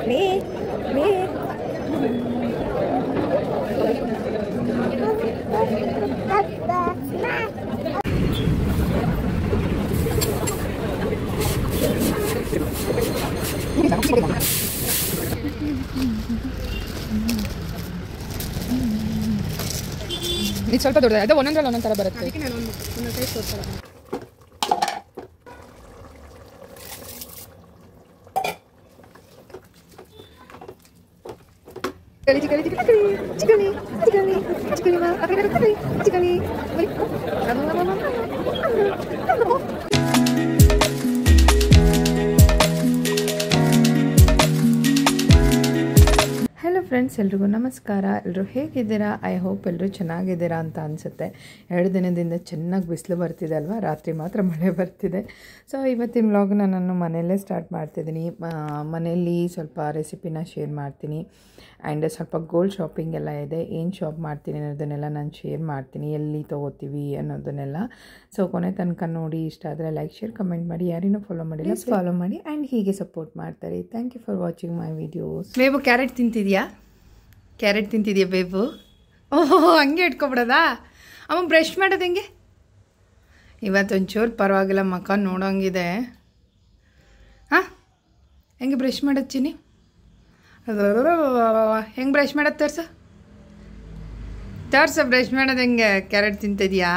ಇದು ಸ್ವಲ್ಪ ದೊಡ್ಡದು ಅದು ಒಂದೊಂದ್ರಲ್ಲಿ ಒಂದೊಂದು ಥರ ಬರುತ್ತೆ. ಹಲೋ ಫ್ರೆಂಡ್ಸ್, ಎಲ್ರಿಗೂ ನಮಸ್ಕಾರ. ಎಲ್ಲರೂ ಹೇಗಿದ್ದೀರಾ? ಐ ಹೋಪ್ ಎಲ್ಲರೂ ಚೆನ್ನಾಗಿದ್ದೀರಾ ಅಂತ ಅನಿಸುತ್ತೆ. 2 ದಿನದಿಂದ ಚೆನ್ನಾಗಿ ಬಿಸಿಲು ಬರ್ತಿದೆ ಅಲ್ವಾ, ರಾತ್ರಿ ಮಾತ್ರ ಮಳೆ ಬರ್ತಿದೆ. ಸೊ ಇವತ್ತಿನ ವ್ಲಾಗ್ನ ನಾನು ಮನೆಯಲ್ಲೇ ಸ್ಟಾರ್ಟ್ ಮಾಡ್ತಿದ್ದೀನಿ. ಮನೆಯಲ್ಲಿ ಸ್ವಲ್ಪ ರೆಸಿಪಿನ ಶೇರ್ ಮಾಡ್ತೀನಿ. ಆ್ಯಂಡ್ ಸ್ವಲ್ಪ ಗೋಲ್ಡ್ ಶಾಪಿಂಗ್ ಎಲ್ಲ ಇದೆ. ಏನು ಶಾಪ್ ಮಾಡ್ತೀನಿ ಅನ್ನೋದನ್ನೆಲ್ಲ ನಾನು ಶೇರ್ ಮಾಡ್ತೀನಿ, ಎಲ್ಲಿ ತೊಗೋತೀವಿ ಅನ್ನೋದನ್ನೆಲ್ಲ. ಸೊ ಕೊನೆ ತನಕ ನೋಡಿ. ಇಷ್ಟ ಆದರೆ ಲೈಕ್, ಶೇರ್, ಕಮೆಂಟ್ ಮಾಡಿ. ಯಾರಿನೂ ಫಾಲೋ ಮಾಡಿಲ್ಲ, ಫಾಲೋ ಮಾಡಿ ಆ್ಯಂಡ್ ಹೀಗೆ ಸಪೋರ್ಟ್ ಮಾಡ್ತಾರೆ. Thank you for watching my videos. ಬೇಬು ಕ್ಯಾರೆಟ್ ತಿಂತಿದ್ಯಾ? ಕ್ಯಾರೆಟ್ ತಿಂತಿದ್ಯಾ ಬೇಬು? ಓಹೋ, ಹಂಗೆ ಇಟ್ಕೊಬಿಡೋದಾ? ಅಮ್ಮ ಬ್ರಷ್ ಮಾಡೋದು ಹೆಂಗೆ? ಇವತ್ತೊಂಚೂರು ಪರವಾಗಿಲ್ಲ, ಮಕ್ಕ ನೋಡೋಂಗಿದೆ. ಹಾಂ, ಹೆಂಗೆ ಬ್ರಷ್ ಮಾಡೋದು ಚಿನ್ನಿ? ಹೆಂಗೆ ಬ್ರಷ್ ಮಾಡೋದು ತೋರ್ಸ ಬ್ರಷ್ ಮಾಡೋದು ಹೆಂಗೆ? ಕ್ಯಾರೆಟ್ ತಿಂತಿದ್ಯಾ?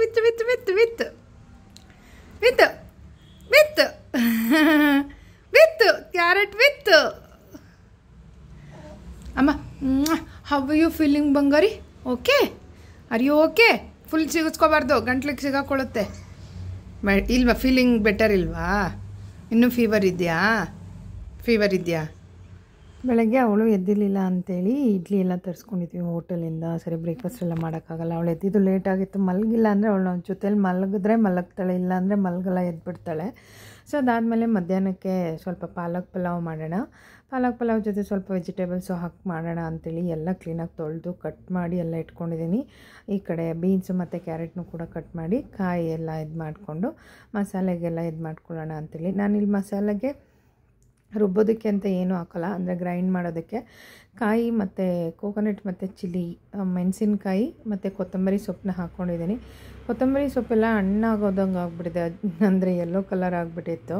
ವಿತ್ತು ವಿತ್ತು ವಿತ್ತು ವಿತ್ತು ವಿತ್ತು ವಿತ್ತು ವಿತ್ತು ಕ್ಯಾರೆಟ್ ವಿತ್ತು. ಅಮ್ಮ, ಹೌ ಯು ಫೀಲಿಂಗ್ ಬಂಗಾರಿ? Okay, are you okay? Full ಸಿಗಿಸ್ಕೋಬಾರ್ದು, ಗಂಟ್ಲಿಗೆ ಸಿಗಾಕೊಳ್ಳುತ್ತೆ. ಇಲ್ವಾ? ಫೀಲಿಂಗ್ ಬೆಟರ್ ಇಲ್ವಾ? ಇನ್ನೂ ಫೀವರ್ ಇದೆಯಾ? ಬೆಳಗ್ಗೆ ಅವಳು ಎದ್ದಿರಲಿಲ್ಲ ಅಂಥೇಳಿ ಇಡ್ಲಿ ಎಲ್ಲ ತರಿಸ್ಕೊಂಡಿದ್ವಿ ಹೋಟೆಲಿಂದ. ಸರಿ ಬ್ರೇಕ್ಫಾಸ್ಟ್ ಎಲ್ಲ ಮಾಡೋಕ್ಕಾಗಲ್ಲ. ಅವಳು ಎದ್ದಿದ್ದು ಲೇಟ್ ಆಗಿತ್ತು. ಮಲಗಿಲ್ಲ ಅಂದರೆ ಅವಳು ಜೊತೇಲಿ ಮಲಗಿದ್ರೆ ಮಲಗ್ತಾಳೆ, ಇಲ್ಲ ಅಂದರೆ ಮಲಗಲ್ಲ, ಎದ್ಬಿಡ್ತಾಳೆ. ಸೊ ಅದಾದಮೇಲೆ ಮಧ್ಯಾಹ್ನಕ್ಕೆ ಸ್ವಲ್ಪ ಪಾಲಕ್ ಪಲಾವ್ ಮಾಡೋಣ. ಪಾಲಕ್ ಪಲಾವ್ ಜೊತೆ ಸ್ವಲ್ಪ ವೆಜಿಟೇಬಲ್ಸು ಹಾಕಿ ಮಾಡೋಣ ಅಂಥೇಳಿ ಎಲ್ಲ ಕ್ಲೀನಾಗಿ ತೊಳೆದು ಕಟ್ ಮಾಡಿ ಎಲ್ಲ ಇಟ್ಕೊಂಡಿದ್ದೀನಿ. ಈ ಕಡೆ ಬೀನ್ಸು ಮತ್ತು ಕ್ಯಾರೆಟ್ನು ಕೂಡ ಕಟ್ ಮಾಡಿ ಕಾಯಿ ಎಲ್ಲ ಇದು ಮಾಡಿಕೊಂಡು ಮಸಾಲೆಗೆಲ್ಲ ಇದು ಮಾಡ್ಕೊಳ್ಳೋಣ ಅಂಥೇಳಿ. ನಾನಿಲ್ಲಿ ಮಸಾಲೆಗೆ ರುಬ್ಬೋದಕ್ಕೆ ಅಂತ ಏನೂ ಹಾಕೋಲ್ಲ, ಅಂದರೆ ಗ್ರೈಂಡ್ ಮಾಡೋದಕ್ಕೆ ಕಾಯಿ ಮತ್ತು ಕೋಕೋನಟ್ ಮತ್ತು ಚಿಲ್ಲಿ, ಮೆಣಸಿನ್ಕಾಯಿ ಮತ್ತು ಕೊತ್ತಂಬರಿ ಸೊಪ್ಪನ್ನ ಹಾಕ್ಕೊಂಡಿದ್ದೀನಿ. ಕೊತ್ತಂಬರಿ ಸೊಪ್ಪೆಲ್ಲ ಹಣ್ಣಾಗೋದಂಗೆ ಆಗಿಬಿಟ್ಟಿದೆ, ಅಂದರೆ ಯೆಲ್ಲೋ ಕಲರ್ ಆಗಿಬಿಟ್ಟಿತ್ತು.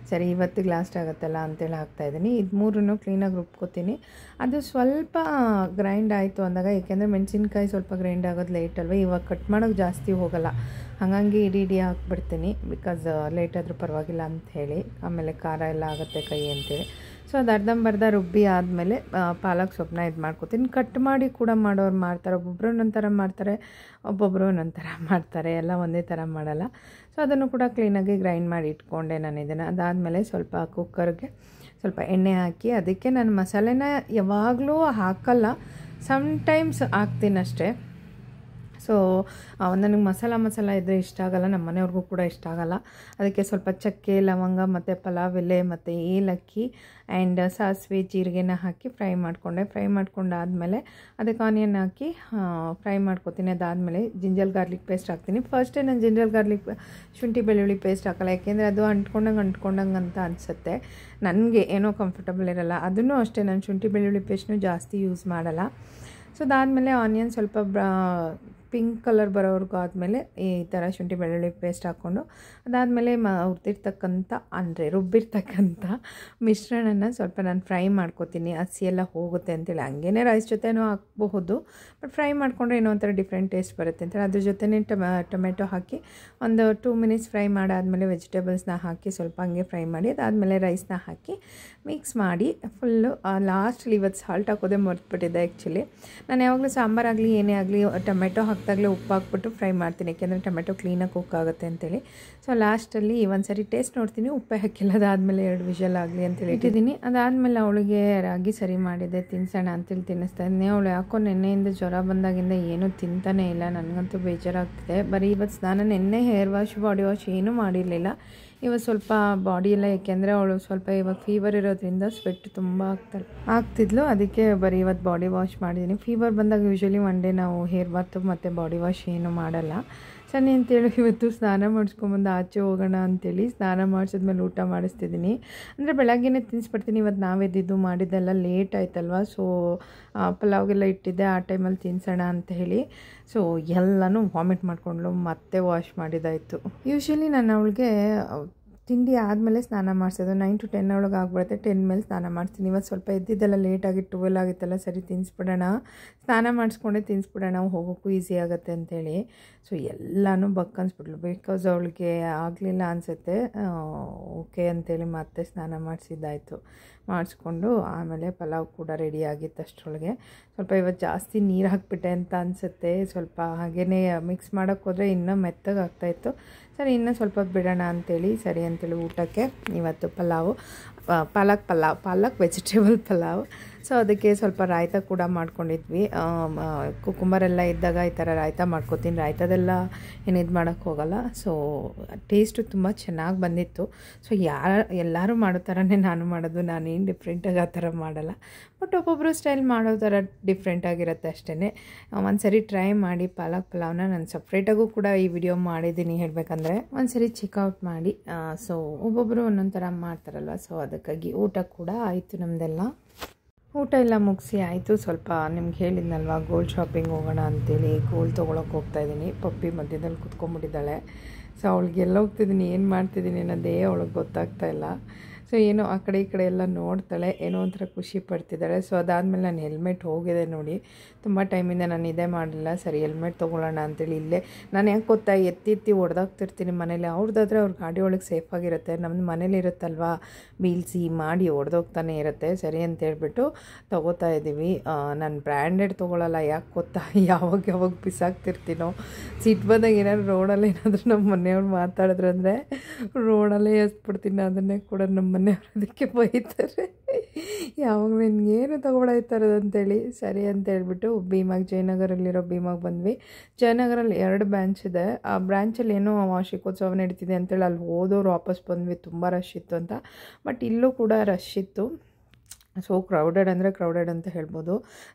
ಸರಿ ಇವತ್ತಿಗೆ ಲಾಸ್ಟ್ ಆಗುತ್ತಲ್ಲ ಅಂತೇಳಿ ಹಾಕ್ತಾಯಿದ್ದೀನಿ. ಇದು ಮೂರನ್ನು ಕ್ಲೀನಾಗಿ ರುಬ್ಕೋತೀನಿ. ಅದು ಸ್ವಲ್ಪ ಗ್ರೈಂಡ್ ಆಯಿತು ಅಂದಾಗ, ಏಕೆಂದರೆ ಮೆಣಸಿನ್ಕಾಯಿ ಸ್ವಲ್ಪ ಗ್ರೈಂಡ್ ಆಗೋದು ಲೇಟ್ ಅಲ್ವ, ಇವಾಗ ಕಟ್ ಮಾಡೋಕ್ಕೆ ಜಾಸ್ತಿ ಹೋಗೋಲ್ಲ, ಹಾಗಾಗಿ ಇಡೀ ಹಾಕ್ಬಿಡ್ತೀನಿ. ಬಿಕಾಸ್ ಲೇಟ್ ಆದರೂ ಪರವಾಗಿಲ್ಲ ಅಂಥೇಳಿ, ಆಮೇಲೆ ಖಾರ ಎಲ್ಲ ಆಗುತ್ತೆ ಕೈ ಅಂತೇಳಿ. ಸೊ ಅದು ಅರ್ಧಂಬರ್ಧ ರುಬ್ಬಿ ಆದಮೇಲೆ ಪಾಲಕ್ ಸೊಪ್ಪನ್ನ ಇದು ಮಾಡ್ಕೊತೀನಿ. ಕಟ್ ಮಾಡಿ ಕೂಡ ಮಾಡೋರು ಮಾಡ್ತಾರೆ, ಒಬ್ಬೊಬ್ಬರು ಒಂದೊಂಥರ ಮಾಡ್ತಾರೆ, ಒಬ್ಬೊಬ್ಬರು ಒಂದೊಂಥರ ಮಾಡ್ತಾರೆ, ಎಲ್ಲ ಒಂದೇ ಥರ ಮಾಡಲ್ಲ. ಸೊ ಅದನ್ನು ಕೂಡ ಕ್ಲೀನಾಗಿ ಗ್ರೈಂಡ್ ಮಾಡಿ ಇಟ್ಕೊಂಡೆ ನಾನು ಇದನ್ನು. ಅದಾದಮೇಲೆ ಸ್ವಲ್ಪ ಕುಕ್ಕರ್ಗೆ ಸ್ವಲ್ಪ ಎಣ್ಣೆ ಹಾಕಿ, ಅದಕ್ಕೆ ನಾನು ಮಸಾಲೆನ ಯಾವಾಗಲೂ ಹಾಕಲ್ಲ, ಸಮ್ಟೈಮ್ಸ್ ಹಾಕ್ತೀನಿ ಅಷ್ಟೇ. ಸೊ ನನಗೆ ಮಸಾಲ ಇದ್ದರೆ ಇಷ್ಟ ಆಗಲ್ಲ, ನಮ್ಮ ಮನೆಯವ್ರಿಗೂ ಕೂಡ ಇಷ್ಟ ಆಗಲ್ಲ. ಅದಕ್ಕೆ ಸ್ವಲ್ಪ ಚಕ್ಕೆ, ಲವಂಗ ಮತ್ತು ಪಲಾವ್ ಎಲೆ ಮತ್ತು ಏಲಕ್ಕಿ ಆ್ಯಂಡ್ ಸಾಸಿವೆ ಜೀರಿಗೆನ ಹಾಕಿ ಫ್ರೈ ಮಾಡ್ಕೊಂಡಾದಮೇಲೆ ಅದಕ್ಕೆ ಆನಿಯನ್ ಹಾಕಿ ಫ್ರೈ ಮಾಡ್ಕೊತೀನಿ. ಅದಾದಮೇಲೆ ಜಿಂಜರ್ ಗಾರ್ಲಿಕ್ ಪೇಸ್ಟ್ ಹಾಕ್ತೀನಿ. ಫಸ್ಟೇ ನಾನು ಜಿಂಜರ್ ಗಾರ್ಲಿಕ್ ಶುಂಠಿ ಬೆಳ್ಳುಳ್ಳಿ ಪೇಸ್ಟ್ ಹಾಕಲ್ಲ, ಯಾಕೆಂದರೆ ಅದು ಅಂಟ್ಕೊಂಡಂಗೆ ಅಂತ ಅನಿಸುತ್ತೆ, ನನಗೆ ಏನೋ ಕಂಫರ್ಟಬಲ್ ಇರಲ್ಲ. ಅದನ್ನು ಅಷ್ಟೇ, ನಾನು ಶುಂಠಿ ಬೆಳ್ಳುಳ್ಳಿ ಪೇಸ್ಟ್ನು ಜಾಸ್ತಿ ಯೂಸ್ ಮಾಡಲ್ಲ. ಸೊ ಅದಾದಮೇಲೆ ಆನಿಯನ್ ಸ್ವಲ್ಪ ಪಿಂಕ್ ಕಲರ್ ಬರೋವರೆಗೂ ಆದಮೇಲೆ ಈ ಥರ ಶುಂಠಿ ಬೆಳ್ಳುಳ್ಳಿ ಪೇಸ್ಟ್ ಹಾಕ್ಕೊಂಡು, ಅದಾದಮೇಲೆ ರುಬ್ಬಿರ್ತಕ್ಕಂಥ ಮಿಶ್ರಣನ ಸ್ವಲ್ಪ ನಾನು ಫ್ರೈ ಮಾಡ್ಕೊತೀನಿ. ಹಸಿ ಎಲ್ಲ ಹೋಗುತ್ತೆ ಅಂತೇಳಿ. ಹಂಗೇ ರೈಸ್ ಜೊತೆನೂ ಹಾಕಬಹುದು, ಬಟ್ ಫ್ರೈ ಮಾಡಿಕೊಂಡ್ರೆ ಏನೋ ಒಂಥರ ಡಿಫ್ರೆಂಟ್ ಟೇಸ್ಟ್ ಬರುತ್ತೆ ಅಂತೇಳಿ ಅದ್ರ ಜೊತೆನೇ ಟೊಮೆಟೊ ಹಾಕಿ ಒಂದು 2 ಮಿನಿಟ್ಸ್ ಫ್ರೈ ಮಾಡಾದಮೇಲೆ ವೆಜಿಟೇಬಲ್ಸ್ನ ಹಾಕಿ ಸ್ವಲ್ಪ ಹಂಗೆ ಫ್ರೈ ಮಾಡಿ, ಅದಾದಮೇಲೆ ರೈಸ್ನ ಹಾಕಿ ಮಿಕ್ಸ್ ಮಾಡಿ ಫುಲ್ಲು ಲಾಸ್ಟಲ್ಲಿ ಇವತ್ತು ಸಾಲ್ಟ್ ಹಾಕೋದೇ ಮರೆತುಬಿಟ್ಟಿದ್ದೆ. ಆ್ಯಕ್ಚುಲಿ ನಾನು ಯಾವಾಗಲೂ ಸಾಂಬಾರಾಗಲಿ ಏನೇ ಆಗಲಿ ಟೊಮೆಟೊ ಹಾಕಿದಾಗಲೇ ಉಪ್ಪು ಹಾಕ್ಬಿಟ್ಟು ಫ್ರೈ ಮಾಡ್ತೀನಿ, ಯಾಕೆಂದರೆ ಟೊಮೆಟೊ ಕ್ಲೀನಾಗಿ ಕುಕ್ ಆಗುತ್ತೆ ಅಂತೇಳಿ. ಸೊ ಲಾಸ್ಟಲ್ಲಿ ಒಂದು ಸರಿ ಟೇಸ್ಟ್ ನೋಡ್ತೀನಿ, ಉಪ್ಪೇ ಹಾಕಿಲ್ಲ. ಅದಾದಮೇಲೆ 2 ವಿಷಲ್ ಆಗಲಿ ಅಂತೇಳಿ ಇಟ್ಟಿದ್ದೀನಿ. ಅದಾದಮೇಲೆ ಅವಳಿಗೆ ರಾಗಿ ಸರಿ ಮಾಡಿದೆ, ತಿನ್ಸೋಣ ಅಂತೇಳಿ ತಿನ್ನಿಸ್ತಾ ಇದ್ದೀನಿ. ಅವಳು ಯಾಕೋ ನೆನ್ನೆಯಿಂದ ಜ್ವರ ಬಂದಾಗಿಂದ ಏನೂ ತಿಂತಾನೇ ಇಲ್ಲ, ನನಗಂತೂ ಬೇಜಾರಾಗ್ತಿದೆ. ಬರೀ ಇವತ್ತು ಸ್ನಾನ, ನೆನ್ನೆ ಹೇರ್ ವಾಶ್ ಬಾಡಿ ವಾಶ್ ಏನೂ ಮಾಡಿರಲಿಲ್ಲ. ಇವತ್ತು ಸ್ವಲ್ಪ ಬಾಡಿ ಎಲ್ಲ, ಏಕೆಂದರೆ ಅವಳು ಸ್ವಲ್ಪ ಇವಾಗ ಫೀವರ್ ಇರೋದ್ರಿಂದ ಸ್ವೆಟ್ ತುಂಬ ಆಗ್ತಿದ್ಲು, ಅದಕ್ಕೆ ಬರೀ ಇವತ್ತು ಬಾಡಿ ವಾಶ್ ಮಾಡಿದ್ದೀನಿ. ಫೀವರ್ ಬಂದಾಗ ಯೂಶ್ವಲಿ 1 ಡೇ ನಾವು ಹೇರ್ ಬಾತು ಮತ್ತು ಬಾಡಿ ವಾಶ್ ಏನು ಮಾಡಲ್ಲ. ಸೊ ಸರಿ ಅಂತೇಳಿ ಇವತ್ತು ಸ್ನಾನ ಮಾಡಿಸ್ಕೊಂಬಂದು ಆಚೆ ಹೋಗೋಣ ಅಂತೇಳಿ ಸ್ನಾನ ಮಾಡಿಸಿದ್ಮೇಲೆ ಊಟ ಮಾಡಿಸ್ತಿದ್ದೀನಿ. ಅಂದರೆ ಬೆಳಗ್ಗೆನೇ ತಿನ್ನಿಸ್ಬಿಡ್ತೀನಿ. ಇವತ್ತು ನಾವೆದ್ದಿದ್ದು ಮಾಡಿದ್ದೆಲ್ಲ ಲೇಟ್ ಆಯ್ತಲ್ವ, ಸೊ ಪಲಾವ್ಗೆಲ್ಲ ಇಟ್ಟಿದ್ದೆ, ಆ ಟೈಮಲ್ಲಿ ತಿನ್ಸೋಣ ಅಂತ ಹೇಳಿ ಸೊ ಎಲ್ಲನೂ ವಾಮಿಟ್ ಮಾಡಿಕೊಂಡ್ಲು, ಮತ್ತೆ ವಾಶ್ ಮಾಡಿದ್ದಾಯಿತು. ಯೂಶ್ವಲಿ ನಾನು ಅವಳಿಗೆ ತಿಂಡಿ ಆದಮೇಲೆ ಸ್ನಾನ ಮಾಡಿಸೋದು. 9 to 10 ಒಳಗೆ ಆಗ್ಬಿಡುತ್ತೆ. 10 ಮೇಲೆ ಸ್ನಾನ ಮಾಡ್ತೀನಿ. ಇವತ್ತು ಸ್ವಲ್ಪ ಎದ್ದಿದ್ದೆಲ್ಲ ಲೇಟಾಗಿ 12 ಆಗಿತ್ತಲ್ಲ, ಸರಿ ತಿನ್ನಿಸ್ಬಿಡೋಣ, ಸ್ನಾನ ಮಾಡಿಸ್ಕೊಂಡೆ ತಿನ್ನಿಸ್ಬಿಡೋಣ, ಹೋಗೋಕ್ಕೂ ಈಸಿ ಆಗುತ್ತೆ ಅಂಥೇಳಿ ಸೊ ಎಲ್ಲನೂ ಬಕ್ಕನ್ಸ್ಬಿಟ್ಲು. ಬಿಕಾಸ್ ಅವಳಿಗೆ ಆಗಲಿಲ್ಲ ಅನಿಸುತ್ತೆ. ಓಕೆ ಅಂತೇಳಿ ಮತ್ತೆ ಸ್ನಾನ ಮಾಡಿಸಿದ್ದಾಯಿತು. ಮಾಡಿಸ್ಕೊಂಡು ಆಮೇಲೆ ಪಲಾವ್ ಕೂಡ ರೆಡಿ ಆಗಿತ್ತು. ಅಷ್ಟರೊಳಗೆ ಸ್ವಲ್ಪ ಇವತ್ತು ಜಾಸ್ತಿ ನೀರು ಹಾಕಿಬಿಟ್ಟೆ ಅಂತ ಅನಿಸುತ್ತೆ. ಸ್ವಲ್ಪ ಹಾಗೇ ಮಿಕ್ಸ್ ಮಾಡೋಕ್ಕೆ ಹೋದರೆ ಇನ್ನೂ ಮೆತ್ತಗೆ ಆಗ್ತಾಯಿತ್ತು. ಸರಿ ಇನ್ನೂ ಸ್ವಲ್ಪ ಬಿಡೋಣ ಅಂಥೇಳಿ ಸರಿ ಅಂತೇಳಿ ಊಟಕ್ಕೆ ಇವತ್ತು ಪಾಲಕ್ ವೆಜಿಟೇಬಲ್ ಪಲಾವ್. ಸೊ ಅದಕ್ಕೆ ಸ್ವಲ್ಪ ರಾಯ್ತ ಕೂಡ ಮಾಡ್ಕೊಂಡಿದ್ವಿ. ಕುಕುಂಬರೆಲ್ಲ ಇದ್ದಾಗ ಈ ಥರ ರಾಯ್ತ ಮಾಡ್ಕೊತೀನಿ. ರಾಯ್ತದೆಲ್ಲ ಏನು ಇದು ಮಾಡೋಕ್ಕೆ ಹೋಗಲ್ಲ. ಸೊ ಟೇಸ್ಟು ತುಂಬ ಚೆನ್ನಾಗಿ ಬಂದಿತ್ತು. ಸೊ ಎಲ್ಲರೂ ಮಾಡೋ ಥರನೇ ನಾನು ಮಾಡೋದು. ನಾನೇನು ಡಿಫ್ರೆಂಟಾಗಿ ಆ ಥರ ಮಾಡಲ್ಲ. ಬಟ್ ಒಬ್ಬೊಬ್ಬರು ಸ್ಟೈಲ್ ಮಾಡೋ ಥರ ಡಿಫ್ರೆಂಟಾಗಿರುತ್ತೆ ಅಷ್ಟೇ. ಒಂದು ಸರಿ ಟ್ರೈ ಮಾಡಿ ಪಾಲಕ್ ಪಲಾವ್ನ. ನಾನು ಸಪ್ರೇಟಾಗೂ ಕೂಡ ಈ ವಿಡಿಯೋ ಮಾಡಿದ್ದೀನಿ ಹೇಳಬೇಕಂದ್ರೆ. ಒಂದು ಸರಿ ಚೆಕ್ಔಟ್ ಮಾಡಿ. ಸೊ ಒಬ್ಬೊಬ್ಬರು ಒಂದೊಂದು ಥರ ಮಾಡ್ತಾರಲ್ವ, ಸೊ ಅದಕ್ಕಾಗಿ ಊಟ ಕೂಡ ಆಯಿತು ನಮ್ಮದೆಲ್ಲ. ಊಟ ಎಲ್ಲ ಮುಗಿಸಿ ಆಯಿತು. ಸ್ವಲ್ಪ ನಿಮ್ಗೆ ಹೇಳಿದ್ನಲ್ವ ಗೋಲ್ಡ್ ಶಾಪಿಂಗ್ ಹೋಗೋಣ ಅಂತೇಳಿ ಗೋಲ್ಡ್ ತೊಗೊಳಕ್ಕೆ ಹೋಗ್ತಾಯಿದ್ದೀನಿ. ಪಪ್ಪಿ ಮಧ್ಯದಲ್ಲಿ ಕುತ್ಕೊಂಡ್ಬಿಟ್ಟಿದ್ದಾಳೆ. ಸೊ ಅವಳಿಗೆ ಎಲ್ಲ ಹೋಗ್ತಿದ್ದೀನಿ, ಏನು ಮಾಡ್ತಿದ್ದೀನಿ ಅನ್ನೋದೇ ಅವಳಿಗೆ ಗೊತ್ತಾಗ್ತಾಯಿಲ್ಲ. ಸೊ ಏನೋ ಆ ಕಡೆ ಈ ಕಡೆ ಎಲ್ಲ ನೋಡ್ತಾಳೆ, ಏನೋ ಒಂಥರ ಖುಷಿ ಪಡ್ತಿದ್ದಾಳೆ. ಸೊ ಅದಾದಮೇಲೆ ನಾನು ಹೆಲ್ಮೆಟ್ ಹೋಗಿದೆ ನೋಡಿ. ತುಂಬ ಟೈಮಿಂದ ನಾನು ಇದೇ ಮಾಡಲಿಲ್ಲ. ಸರಿ ಹೆಲ್ಮೆಟ್ ತೊಗೊಳ್ಳೋಣ ಅಂತೇಳಿ ಇಲ್ಲೇ ನಾನು ಯಾಕೆ ಗೊತ್ತಾ ಎತ್ತಿ ಹೊಡೆದಾಗ್ತಿರ್ತೀನಿ ಮನೇಲಿ. ಅವ್ರದ್ದಾದ್ರೆ ಅವ್ರ ಗಾಡಿ ಒಳಗೆ ಸೇಫಾಗಿರುತ್ತೆ. ನಮ್ಮದು ಮನೇಲಿ ಇರುತ್ತಲ್ವ, ಬೀಳ್ಸಿ ಮಾಡಿ ಹೊಡೆದೋಗ್ತಾನೆ ಇರುತ್ತೆ. ಸರಿ ಅಂತ ಹೇಳ್ಬಿಟ್ಟು ತೊಗೋತಾ ಇದ್ದೀವಿ. ನಾನು ಬ್ರ್ಯಾಂಡೆಡ್ ತೊಗೊಳ್ಳಲ್ಲ. ಯಾಕೆ ಗೊತ್ತಾ, ಯಾವಾಗ ಬಿಸಾಕ್ತಿರ್ತೀನೋ. ಸಿಟ್ಟು ಬಂದಾಗ ಏನಾದ್ರು ರೋಡಲ್ಲಿ ಏನಾದರೂ ನಮ್ಮ ಮನೆಯವ್ರು ಮಾತಾಡಿದ್ರೆ ಅಂದರೆ ರೋಡಲ್ಲೇ ಎಸ್ಬಿಡ್ತೀನಿ. ಅದನ್ನೇ ಕೂಡ ನಮ್ಮ ಮನೆಯವ್ರು ಅದಕ್ಕೆ ಬೈತಾರೆ, ಯಾವಾಗ ನಿನ್ಗೇನು ತೊಗೊಳಾಯ್ತಾರದು ಅಂತೇಳಿ. ಸರಿ ಅಂತ ಹೇಳ್ಬಿಟ್ಟು ಜಯನಗರಲ್ಲಿರೋ ಭೀಮಾಗೆ ಬಂದ್ವಿ. ಜಯನಗರಲ್ಲಿ 2 ಬ್ರಾಂಚ್ ಇದೆ. ಆ ಬ್ರಾಂಚಲ್ಲಿ ಏನೋ ವಾರ್ಷಿಕೋತ್ಸವ ನಡೀತಿದೆ ಅಂತೇಳಿ ಅಲ್ಲಿ ಹೋದವ್ರು ವಾಪಸ್ ಬಂದ್ವಿ. ತುಂಬ ರಶ್ ಇತ್ತು ಅಂತ. ಬಟ್ ಇಲ್ಲೂ ಕೂಡ ರಶ್ ಇತ್ತು. ಸೊ ಕ್ರೌಡೆಡ್ ಅಂದರೆ ಕ್ರೌಡೆಡ್ ಅಂತ ಹೇಳ್ಬೋದು.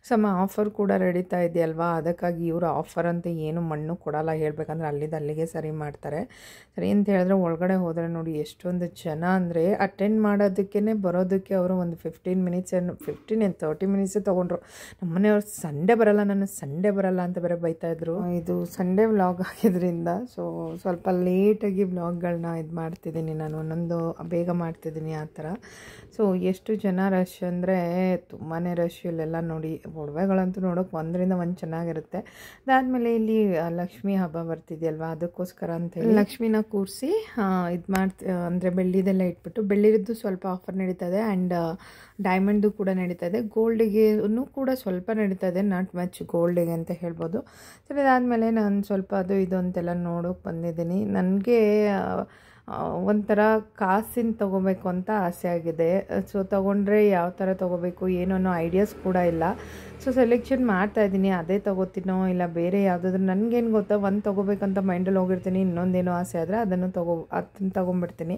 ಸಮ ಆಫರ್ ಕೂಡ ನಡೀತಾ ಇದೆಯಲ್ವಾ, ಅದಕ್ಕಾಗಿ ಇವರು ಆಫರ್ ಅಂತ ಏನು ಮಣ್ಣು ಕೊಡಲ್ಲ. ಹೇಳ್ಬೇಕಂದ್ರೆ ಅಲ್ಲಿಗೆ ಸರಿ ಮಾಡ್ತಾರೆ. ಸರಿ ಅಂತ ಹೇಳಿದ್ರೆ ಒಳಗಡೆ ಹೋದರೆ ನೋಡಿ ಎಷ್ಟೊಂದು ಜನ ಅಂದರೆ ಅಟೆಂಡ್ ಮಾಡೋದಕ್ಕೇ ಬರೋದಕ್ಕೆ ಅವರು ಒಂದು 30 ಮಿನಿಟ್ಸೇ ತೊಗೊಂಡ್ರು. ನಮ್ಮ ಮನೆಯವ್ರು ಸಂಡೇ ಬರಲ್ಲ ಅಂತ ಬೇರೆ ಬೈತಾಯಿದ್ರು. ಇದು ಸಂಡೇ ವ್ಲಾಗ್ ಆಗಿದ್ದರಿಂದ ಸೊ ಸ್ವಲ್ಪ ಲೇಟಾಗಿ ವ್ಲಾಗ್ಗಳನ್ನ ಇದು ಮಾಡ್ತಿದ್ದೀನಿ ನಾನು. ಒಂದೊಂದು ಬೇಗ ಮಾಡ್ತಿದ್ದೀನಿ ಆ ಥರ. ಸೊ ಎಷ್ಟು ಜನ ರಶ್ ಅಂದರೆ ತುಂಬಾ ರಶ್. ಇಲ್ಲೆಲ್ಲ ನೋಡಿ ಒಡವೆಗಳಂತೂ ನೋಡೋಕೆ ಒಂದರಿಂದ ಒಂದು ಚೆನ್ನಾಗಿರುತ್ತೆ. ಅದಾದಮೇಲೆ ಇಲ್ಲಿ ಲಕ್ಷ್ಮೀ ಹಬ್ಬ ಬರ್ತಿದೆಯಲ್ವ, ಅದಕ್ಕೋಸ್ಕರ ಅಂತ ಹೇಳಿ ಲಕ್ಷ್ಮಿನ ಕೂರಿಸಿ ಇದು ಅಂದರೆ ಬೆಳ್ಳಿದೆಲ್ಲ ಇಟ್ಬಿಟ್ಟು, ಬೆಳ್ಳಿದ್ದು ಸ್ವಲ್ಪ ಆಫರ್ ನಡೀತಾ ಇದೆ ಆ್ಯಂಡ್ ಡೈಮಂಡ್ದು ಕೂಡ ನಡೀತಾ ಇದೆ. ಗೋಲ್ಡಿಗೆ ಕೂಡ ಸ್ವಲ್ಪ ನಡೀತಾ ಇದೆ, ನಾಟ್ ಮಚ್ ಗೋಲ್ಡಿಗೆ ಅಂತ ಹೇಳ್ಬೋದು. ಸರಿ ಅದಾದಮೇಲೆ ನಾನು ಸ್ವಲ್ಪ ಅದು ಇದು ಅಂತೆಲ್ಲ ನೋಡೋಕೆ ಬಂದಿದ್ದೀನಿ. ನನಗೆ ಒಂಥರ ಕಾಸಿನ ತೊಗೋಬೇಕು ಅಂತ ಆಸೆ ಆಗಿದೆ. ಸೊ ತೊಗೊಂಡ್ರೆ ಯಾವ ಥರ ತೊಗೋಬೇಕು ಏನೋ ಐಡಿಯಾಸ್ ಕೂಡ ಇಲ್ಲ. ಸೊ ಸೆಲೆಕ್ಷನ್ ಮಾಡ್ತಾಯಿದ್ದೀನಿ, ಅದೇ ತೊಗೋತೀನೋ ಇಲ್ಲ ಬೇರೆ ಯಾವುದಾದ್ರೂ. ನನಗೇನು ಗೊತ್ತಾ, ಒಂದು ತೊಗೋಬೇಕಂತ ಮೈಂಡಲ್ಲಿ ಹೋಗಿರ್ತೀನಿ, ಇನ್ನೊಂದೇನೋ ಆಸೆ ಆದರೆ ಅದನ್ನು ತೊಗೊಂಬಿಡ್ತೀನಿ.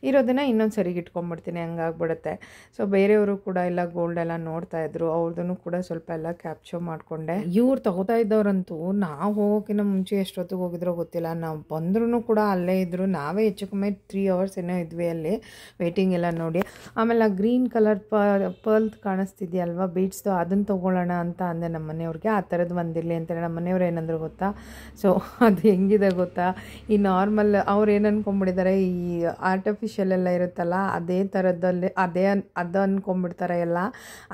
ಇರೋದನ್ನು ಇನ್ನೊಂದು ಸರಿಗೆ ಇಟ್ಕೊಂಡ್ಬಿಡ್ತೀನಿ, ಹಂಗಾಗ್ಬಿಡುತ್ತೆ. ಸೊ ಬೇರೆಯವರು ಕೂಡ ಎಲ್ಲ ಗೋಲ್ಡ್ ಎಲ್ಲ ನೋಡ್ತಾಯಿದ್ರು, ಅವ್ರದ್ದನ್ನು ಕೂಡ ಸ್ವಲ್ಪ ಎಲ್ಲ ಕ್ಯಾಪ್ಚರ್ ಮಾಡಿಕೊಂಡೆ. ಇವ್ರು ತೊಗೋತಾ ಇದ್ದವ್ರಂತೂ ನಾವು ಹೋಗೋಕ್ಕಿಂತ ಮುಂಚೆ ಎಷ್ಟೊತ್ತಿಗೆ ಹೋಗಿದ್ರೋ ಗೊತ್ತಿಲ್ಲ. ನಾವು ಬಂದ್ರೂ ಕೂಡ ಅಲ್ಲೇ ಇದ್ದರು. ನಾವೇ ಹೆಚ್ಚು ಕಮ್ಮಿ 3 hours ಏನೋ ಇದ್ವಿ ಅಲ್ಲಿ ವೇಟಿಂಗ್ ಎಲ್ಲ ನೋಡಿ. ಆಮೇಲೆ ಆ ಗ್ರೀನ್ ಕಲರ್ ಪರ್ಲ್ ಕಾಣಿಸ್ತಿದೆಯಲ್ವ ಬೀಡ್ಸ್ದು, ಅದನ್ನು ತೊಗೊಳ್ಳೋಣ ಅಂತ ಅಂದೆ ನಮ್ಮ ಮನೆಯವ್ರಿಗೆ. ಆ ಥರದ್ದು ಒಂದಿರಲಿ ಅಂತೇಳಿ ನಮ್ಮ ಮನೆಯವ್ರು ಏನಂದ್ರು ಗೊತ್ತಾ, ಸೊ ಅದು ಹೆಂಗಿದೆ ಗೊತ್ತಾ, ಈ ನಾರ್ಮಲ್ ಅವ್ರು ಏನು ಅಂದ್ಕೊಂಡ್ಬಿಟ್ಟಿದ್ದಾರೆ, ಈ ಆರ್ಟಿಫಿಷಿಯಲ್ ಎಲ್ಲ ಇರುತ್ತಲ್ಲ ಅದೇ ಥರದಲ್ಲಿ ಅದು ಅಂದ್ಕೊಂಡ್ಬಿಡ್ತಾರೆ ಎಲ್ಲ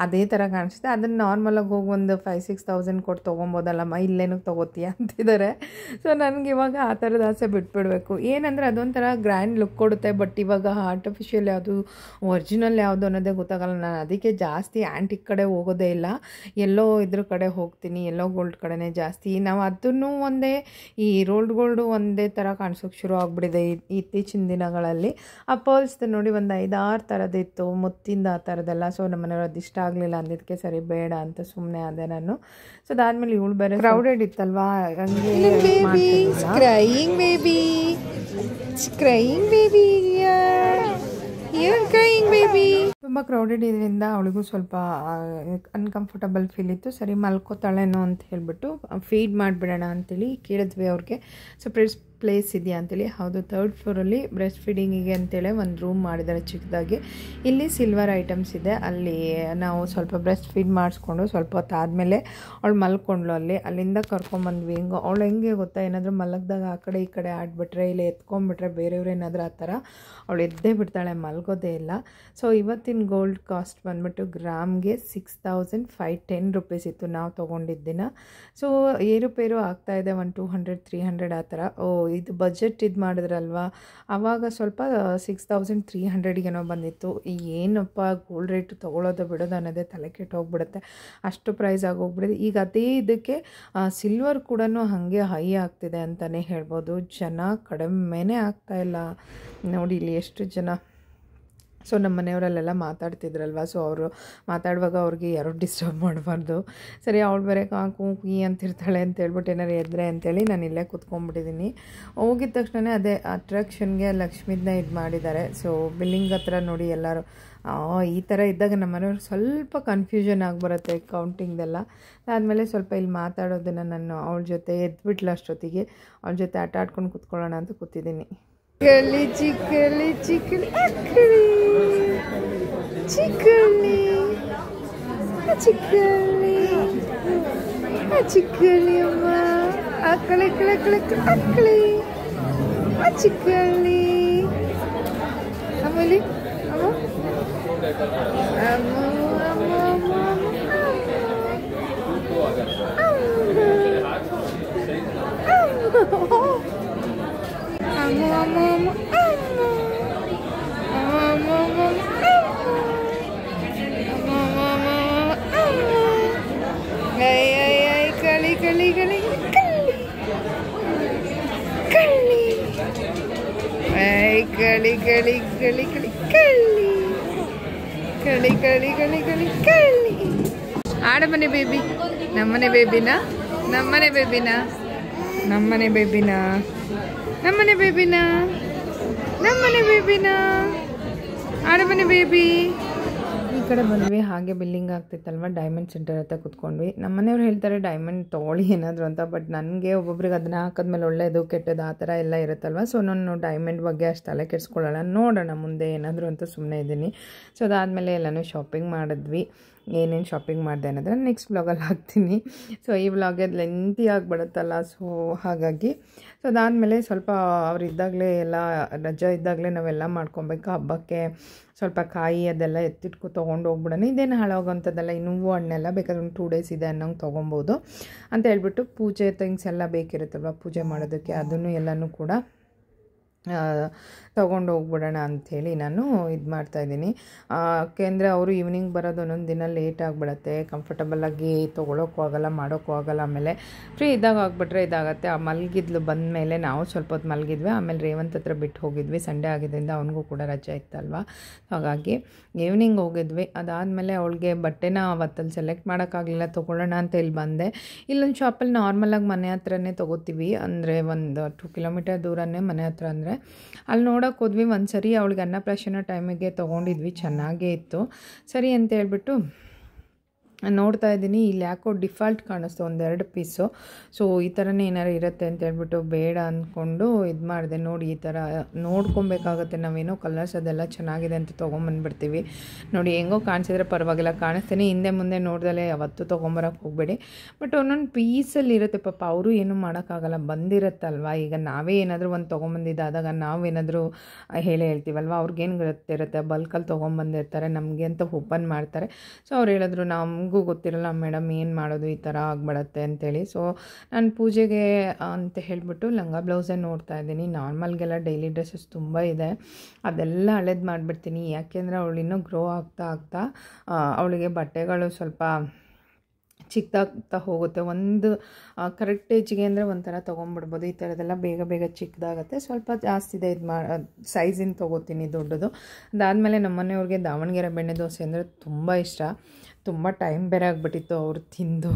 ಅದೇ ಥರ ಕಾಣಿಸುತ್ತೆ. ಅದನ್ನು ನಾರ್ಮಲಾಗಿ ಹೋಗಿ ಒಂದು 5-6 thousand ಕೊಟ್ಟು ತೊಗೊಬೋದಲ್ಲಮ್ಮ, ಇಲ್ಲೇನಕ್ಕೆ ತೊಗೋತೀಯ ಅಂತಿದ್ದಾರೆ. ಸೊ ನನಗೆ ಇವಾಗ ಆ ಥರದ ಆಸೆ ಬಿಟ್ಬಿಡ್ಬೇಕು. ಏನಂದರೆ ಅದೊಂಥರ ಗ್ರ್ಯಾಂಡ್ ಲುಕ್ ಕೊಡುತ್ತೆ. ಬಟ್ ಇವಾಗ ಆರ್ಟಿಫಿಷಿಯಲ್ ಯಾವುದು ಒರಿಜಿನಲ್ ಯಾವುದು ಅನ್ನೋದೇ ಗೊತ್ತಾಗಲ್ಲ. ನಾನು ಅದಕ್ಕೆ ಜಾಸ್ತಿ ಆ್ಯಂಟಿಕ್ ಕಡೆ ಹೋಗೋದೇ ಇಲ್ಲ, ಎಲ್ಲೋ ಇದ್ರ ಕಡೆ ಹೋಗ್ತೀನಿ, ಎಲ್ಲೋ ಗೋಲ್ಡ್ ಕಡೆನೇ ಜಾಸ್ತಿ. ನಾವು ಅದನ್ನು ಒಂದೇ ಈ ರೋಲ್ಡ್ ಗೋಲ್ಡು ಒಂದೇ ಥರ ಕಾಣಿಸೋಕೆ ಶುರು ಆಗಿಬಿಟ್ಟಿದೆ ಇತ್ತೀಚಿನ ದಿನಗಳಲ್ಲಿ. ಆ ಪರ್ಲ್ಸ್ದು ನೋಡಿ ಒಂದು 5-6 ಥರದಿತ್ತು ಮುತ್ತಿಂದ ಆ ಥರದ್ದೆಲ್ಲ. ಸೊ ನಮ್ಮ ಮನೆಯವ್ರು ಅದು ಇಷ್ಟ ಆಗಲಿಲ್ಲ ಅಂದಿದ್ದಕ್ಕೆ ಸರಿ ಬೇಡ ಅಂತ ಸುಮ್ಮನೆ ಆದೆ ನಾನು. ಸೊ ಅದಾದಮೇಲೆ ಇವಳು ಬೇರೆ ಕ್ರೌಡೆಡ್ ಇತ್ತಲ್ವಾ, ಹಂಗೆ crying baby. It's crying baby. Yeah. You're crying baby. ತುಂಬ ಕ್ರೌಡೆಡ್ ಇದರಿಂದ ಅವಳಿಗೂ ಸ್ವಲ್ಪ ಅನ್ಕಂಫರ್ಟಬಲ್ ಫೀಲ್ ಇತ್ತು. ಸರಿ ಮಲ್ಕೋತಾಳೇನೋ ಅಂತ ಹೇಳ್ಬಿಟ್ಟು ಫೀಡ್ ಮಾಡಿಬಿಡೋಣ ಅಂತೇಳಿ ಕೇಳಿದ್ವಿ ಅವ್ರಿಗೆ. ಸಪ್ರೇಟ್ ಪ್ಲೇಸ್ ಇದೆಯಾ ಅಂತೇಳಿ. ಹೌದು, 3rd ಫ್ಲೋರಲ್ಲಿ ಬ್ರೆಸ್ಟ್ ಫೀಡಿಂಗಿಗೆ ಅಂತೇಳಿ ಒಂದು ರೂಮ್ ಮಾಡಿದ್ದಾರೆ ಚಿಕ್ಕದಾಗಿ. ಇಲ್ಲಿ ಸಿಲ್ವರ್ ಐಟಮ್ಸ್ ಇದೆ, ಅಲ್ಲಿ ನಾವು ಸ್ವಲ್ಪ ಬ್ರೆಸ್ಟ್ ಫೀಡ್ ಮಾಡಿಸ್ಕೊಂಡು ಸ್ವಲ್ಪ ಹೊತ್ತು ಆದಮೇಲೆ ಅವಳು ಮಲ್ಕೊಂಡ್ಳು. ಅಲ್ಲಿಂದ ಕರ್ಕೊಂಬಂದ್ವಿ. ಅವಳು ಹೆಂಗೆ ಗೊತ್ತಾ, ಏನಾದರೂ ಮಲಗಿದಾಗ ಆ ಕಡೆ ಈ ಕಡೆ ಆಡ್ಬಿಟ್ರೆ ಇಲ್ಲ ಎತ್ಕೊಂಡ್ಬಿಟ್ರೆ ಬೇರೆಯವ್ರು ಏನಾದರೂ ಆ ಥರ ಅವಳು ಎದ್ದೇ ಬಿಡ್ತಾಳೆ, ಮಲ್ಗೋದೇ ಇಲ್ಲ. ಸೊ ಇವತ್ತಿನ ಗೋಲ್ಡ್ ಕಾಸ್ಟ್ ಬಂದ್ಬಿಟ್ಟು ಗ್ರಾಮ್ಗೆ 6510 ರೂಪೀಸ್ ಇತ್ತು ನಾವು ತೊಗೊಂಡಿದ್ದಿನ. ಸೊ ಏರುಪೇರು ಆಗ್ತಾಯಿದೆ, 200-300 ಆ ಥರ. ಇದು ಬಜೆಟ್ ಇದು ಮಾಡಿದ್ರಲ್ವಾ, ಆವಾಗ ಸ್ವಲ್ಪ 6300ಗೇನೋ ಬಂದಿತ್ತು. ಏನಪ್ಪ ಗೋಲ್ಡ್ ರೇಟು ತೊಗೊಳೋದು ಬಿಡೋದು ಅನ್ನೋದೇ ತಲೆ ಕೆಟ್ಟು ಹೋಗ್ಬಿಡುತ್ತೆ, ಅಷ್ಟು ಪ್ರೈಸ್ ಆಗೋಗ್ಬಿಡುತ್ತೆ. ಈಗ ಅದೇ ಇದಕ್ಕೆ ಸಿಲ್ವರ್ ಕೂಡ ಹಾಗೆ ಹೈ ಆಗ್ತಿದೆ ಅಂತಲೇ ಹೇಳ್ಬೋದು. ಜನ ಕಡಿಮೆನೇ ಆಗ್ತಾಯಿಲ್ಲ ನೋಡಿ ಇಲ್ಲಿ ಎಷ್ಟು ಜನ. ಸೊ ನಮ್ಮ ಮನೆಯವರಲ್ಲೆಲ್ಲ ಮಾತಾಡ್ತಿದ್ರಲ್ವ, ಸೊ ಅವರು ಮಾತಾಡುವಾಗ ಅವ್ರಿಗೆ ಯಾರೂ ಡಿಸ್ಟರ್ಬ್ ಮಾಡಬಾರ್ದು. ಸರಿ ಅವಳು ಬೇರೆ ಕಾಕು ಕೀ ಅಂತಿರ್ತಾಳೆ ಅಂತ ಹೇಳ್ಬಿಟ್ಟು ಏನಾರು ಎದ್ರೆ ಅಂತೇಳಿ ನಾನು ಇಲ್ಲೇ ಕೂತ್ಕೊಂಡ್ಬಿಟ್ಟಿದ್ದೀನಿ. ಹೋಗಿದ ತಕ್ಷಣ ಅದೇ ಅಟ್ರಾಕ್ಷನ್ಗೆ ಲಕ್ಷ್ಮಿದನ್ನ ಇದು ಮಾಡಿದ್ದಾರೆ. ಸೊ ಬಿಲ್ಲಿಂಗ್ ಹತ್ರ ನೋಡಿ ಎಲ್ಲರೂ ಈ ಥರ ಇದ್ದಾಗ ನಮ್ಮ ಮನೆಯವ್ರಿಗೆ ಸ್ವಲ್ಪ ಕನ್ಫ್ಯೂಷನ್ ಆಗಿಬರುತ್ತೆ ಕೌಂಟಿಂಗ್ದೆಲ್ಲ. ಅದಾದಮೇಲೆ ಸ್ವಲ್ಪ ಇಲ್ಲಿ ಮಾತಾಡೋದನ್ನು ನಾನು ಅವಳ ಜೊತೆ ಎದ್ಬಿಟ್ಲು, ಅಷ್ಟೊತ್ತಿಗೆ ಅವಳ ಜೊತೆ ಆಟ ಆಡ್ಕೊಂಡು ಕೂತ್ಕೊಳ್ಳೋಣ ಅಂತ ಕೂತಿದ್ದೀನಿ. ಚಿಕ್ಕಲಿ ಚಿಕ್ಕಲಿ ಅಕ್ಕಳಿ ಚಿಕ್ಕಲಿ ಚಿಕ್ಕಲಿ ಚಿಕ್ಕಲಿ ಅಮ್ಮ ಅಕ್ಕಳಿ ಕಳೆ ಅಕ್ಕಳಿ ಚಿಕ್ಕಲಿ. ಆಮೇಲೆ ಆಡಮನೆ ಬೇಬಿ, ನಮ್ಮನೆ ಬೇಬಿನಾ ನಮ್ಮನೆ ಬೇಬಿನಾ ನಮ್ಮನೆ ಬೇಬಿನಾ ನಮ್ಮನೆ ಬೇಬಿನಾ ನಮ್ಮನೆ ಬೇಬಿನಾ ಆಡಮನೆ ಬೇಬಿ. ಈ ಕಡೆ ಬಂದ್ವಿ. ಹಾಗೆ ಬಿಲ್ಲಿಂಗ್ ಆಗ್ತಿತ್ತಲ್ವ, ಡೈಮಂಡ್ ಸೆಂಟರ್ ಹತ್ರ ಕೂತ್ಕೊಂಡ್ವಿ. ನಮ್ಮ ಮನೆಯವ್ರು ಹೇಳ್ತಾರೆ ಡೈಮಂಡ್ ತೊಗೊಳ್ಳಿ ಏನಾದರೂ ಅಂತ, ಬಟ್ ನನಗೆ ಒಬ್ಬೊಬ್ರಿಗೆ ಅದನ್ನ ಹಾಕಿದ್ಮೇಲೆ ಒಳ್ಳೇದು ಕೆಟ್ಟದ್ದು ಆ ಥರ ಎಲ್ಲ ಇರುತ್ತಲ್ವ. ಸೊ ನಾನು ಡೈಮಂಡ್ ಬಗ್ಗೆ ಅಷ್ಟು ತಲೆ ಕೆಡಿಸ್ಕೊಳ್ಳೋಣ, ನೋಡೋಣ ಮುಂದೆ ಏನಾದರೂ ಅಂತ ಸುಮ್ಮನೆ ಇದ್ದೀನಿ. ಸೊ ಅದಾದಮೇಲೆ ಎಲ್ಲನೂ ಶಾಪಿಂಗ್ ಮಾಡಿದ್ವಿ. ಏನೇನು ಶಾಪಿಂಗ್ ಮಾಡಿದೆ ಅನ್ನೋದನ್ನ ನೆಕ್ಸ್ಟ್ ವ್ಲಾಗಲ್ಲಿ ಹಾಕ್ತೀನಿ. ಸೊ ಈ ವ್ಲಾಗಲ್ಲಿ ಲೆಂತಿ ಆಗಿಬಿಡುತ್ತಲ್ಲ, ಸೊ ಹಾಗಾಗಿ. ಸೊ ಅದಾದಮೇಲೆ ಸ್ವಲ್ಪ ಅವರಿದ್ದಾಗಲೇ ಎಲ್ಲ ರಜೆ ಇದ್ದಾಗಲೇ ನಾವೆಲ್ಲ ಮಾಡ್ಕೊಬೇಕು. ಹಬ್ಬಕ್ಕೆ ಸ್ವಲ್ಪ ಕಾಯಿ ಅದೆಲ್ಲ ಎತ್ತಿಟ್ಕೊ ತೊಗೊಂಡು ಹೋಗ್ಬಿಡೋಣ, ಇದೇನು ಹಾಳಾಗೋಂಥದ್ದೆಲ್ಲ. ಇನ್ನೂ ಹಣ್ಣೆಲ್ಲ ಬೇಕಾದ್ರೆ ಒಂದು 2 ಡೇಸ್ ಇದೆ ಅನ್ನೋಂಗೆ ತೊಗೊಬೋದು ಅಂತ ಹೇಳ್ಬಿಟ್ಟು ಪೂಜೆ ಥಿಂಗ್ಸ್ ಎಲ್ಲ ಬೇಕಿರುತ್ತಲ್ವ ಪೂಜೆ ಮಾಡೋದಕ್ಕೆ, ಅದನ್ನು ಎಲ್ಲನೂ ಕೂಡ ತೊಗೊಂಡು ಹೋಗ್ಬಿಡೋಣ ಅಂಥೇಳಿ ನಾನು ಇದು ಮಾಡ್ತಾಯಿದ್ದೀನಿ. ಯಾಕೆಂದರೆ ಅವರು ಈವ್ನಿಂಗ್ ಬರೋದು ಒಂದೊಂದು ದಿನ ಲೇಟ್ ಆಗಿಬಿಡತ್ತೆ, ಕಂಫರ್ಟಬಲಾಗಿ ತೊಗೊಳೋಕ್ಕೂ ಆಗೋಲ್ಲ, ಮಾಡೋಕ್ಕೂ ಆಗೋಲ್ಲ. ಆಮೇಲೆ ಫ್ರೀ ಇದ್ದಾಗ ಆಗಿಬಿಟ್ರೆ ಇದಾಗತ್ತೆ. ಆ ಮಲಗಿದ್ಲು ಬಂದ ಮೇಲೆ ನಾವು ಸ್ವಲ್ಪ ಹೊತ್ತು ಮಲಗಿದ್ವಿ. ಆಮೇಲೆ ರೇವಂತ್ ಹತ್ರ ಬಿಟ್ಟು ಹೋಗಿದ್ವಿ, ಸಂಡೇ ಆಗಿದ್ದರಿಂದ ಅವನಿಗೂ ಕೂಡ ರಜೆ ಇತ್ತಲ್ವ, ಹಾಗಾಗಿ ಈವ್ನಿಂಗ್ ಹೋಗಿದ್ವಿ. ಅದಾದಮೇಲೆ ಅವಳಿಗೆ ಬಟ್ಟೆನ ಅವತ್ತಲ್ಲಿ ಸೆಲೆಕ್ಟ್ ಮಾಡೋಕ್ಕಾಗಲಿಲ್ಲ, ತೊಗೊಳ್ಳೋಣ ಅಂತ ಇಲ್ಲಿ ಬಂದೆ. ಇಲ್ಲೊಂದು ಶಾಪಲ್ಲಿ ನಾರ್ಮಲಾಗಿ ಮನೆ ಹತ್ರನೇ ತೊಗೋತೀವಿ, ಅಂದರೆ ಒಂದು 2 ಕಿಲೋಮೀಟರ್ ದೂರನೇ ಮನೆ ಹತ್ರ. ಅಂದರೆ ಅಲ್ಲಿ ನೋಡೋಕೆ ಹೋದ್ವಿ. ಒಂದು ಸರಿ ಅವಳಿಗೆ ಅನ್ನಪ್ರಾಶನ ಟೈಮಿಗೆ ತೊಗೊಂಡಿದ್ವಿ, ಚೆನ್ನಾಗೇ ಇತ್ತು. ಸರಿ ಅಂತ ಹೇಳ್ಬಿಟ್ಟು ನೋಡ್ತಾ ಇದ್ದೀನಿ. ಇಲ್ಲಿ ಯಾಕೋ ಡಿಫಾಲ್ಟ್ ಕಾಣಿಸ್ತು 1-2 ಪೀಸು. ಸೊ ಈ ಥರನೇ ಏನಾರು ಇರುತ್ತೆ ಅಂತ ಹೇಳ್ಬಿಟ್ಟು ಬೇಡ ಅಂದ್ಕೊಂಡು ಇದು ಮಾಡಿದೆ. ನೋಡಿ ಈ ಥರ ನೋಡ್ಕೊಬೇಕಾಗತ್ತೆ ನಾವೇನೋ ಕಲರ್ಸ್ ಅದೆಲ್ಲ ಚೆನ್ನಾಗಿದೆ ಅಂತ ತೊಗೊಂಬಂದ್ಬಿಡ್ತೀವಿ. ನೋಡಿ ಹೆಂಗೋ ಕಾಣಿಸಿದ್ರೆ ಪರವಾಗಿಲ್ಲ, ಕಾಣಿಸ್ತೀನಿ ಹಿಂದೆ ಮುಂದೆ ನೋಡ್ದಲೇ ಯಾವತ್ತೂ ತೊಗೊಂಬರೋಕೆ ಹೋಗಬೇಡಿ. ಬಟ್ ಒಂದೊಂದು ಪೀಸಲ್ಲಿ ಇರುತ್ತೆ ಪಾಪ, ಅವರು ಏನೂ ಮಾಡೋಕ್ಕಾಗಲ್ಲ, ಬಂದಿರುತ್ತಲ್ವ. ಈಗ ನಾವೇ ಏನಾದರೂ ಒಂದು ತೊಗೊಂಬಂದಿದ್ದಾದಾಗ ನಾವೇನಾದರೂ ಹೇಳ್ತೀವಲ್ವ, ಅವ್ರಿಗೇನು ಗೊತ್ತಿರುತ್ತೆ, ಬಲ್ಕಲ್ಲಿ ತೊಗೊಂಬಂದಿರ್ತಾರೆ, ನಮಗೆ ಅಂತ ಓಪನ್ ಮಾಡ್ತಾರೆ. ಸೊ ಅವ್ರು ಹೇಳಿದ್ರು ನಮಗೂ ಗೊತ್ತಿರಲ್ಲ ಮೇಡಮ್ ಏನು ಮಾಡೋದು, ಈ ಥರ ಆಗಿಬಿಡತ್ತೆ ಅಂತೇಳಿ. ಸೊ ನಾನು ಪೂಜೆಗೆ ಅಂತ ಹೇಳಿಬಿಟ್ಟು ಲಂಗ ಬ್ಲೌಸೇ ನೋಡ್ತಾ ಇದ್ದೀನಿ. ನಾರ್ಮಲ್ಗೆಲ್ಲ ಡೈಲಿ ಡ್ರೆಸ್ಸಸ್ ತುಂಬ ಇದೆ, ಅದೆಲ್ಲ ಹಳೇದು ಮಾಡಿಬಿಡ್ತೀನಿ. ಯಾಕೆಂದರೆ ಅವಳು ಇನ್ನೂ ಗ್ರೋ ಆಗ್ತಾ ಅವಳಿಗೆ ಬಟ್ಟೆಗಳು ಸ್ವಲ್ಪ ಚಿಕ್ಕದಾಗ್ತಾ ಹೋಗುತ್ತೆ. ಒಂದು ಕರೆಕ್ಟ್ ಏಜಿಗೆ ಅಂದರೆ ಒಂಥರ ತೊಗೊಂಬಿಡ್ಬೋದು. ಈ ಥರದ್ದೆಲ್ಲ ಬೇಗ ಚಿಕ್ಕದಾಗತ್ತೆ. ಸ್ವಲ್ಪ ಜಾಸ್ತಿ ಇದೆ ಇದು ಸೈಜಿನ ತೊಗೋತೀನಿ ದೊಡ್ಡದು. ಅದಾದಮೇಲೆ ನಮ್ಮ ಮನೆಯವ್ರಿಗೆ ದಾವಣಗೆರೆ ಬೆಣ್ಣೆ ದೋಸೆ ಅಂದರೆ ತುಂಬ ಇಷ್ಟ. ತುಂಬ ಟೈಮ್ ಬೇರೆ ಆಗಿಬಿಟ್ಟಿತ್ತು ಅವ್ರು ತಿಂದು.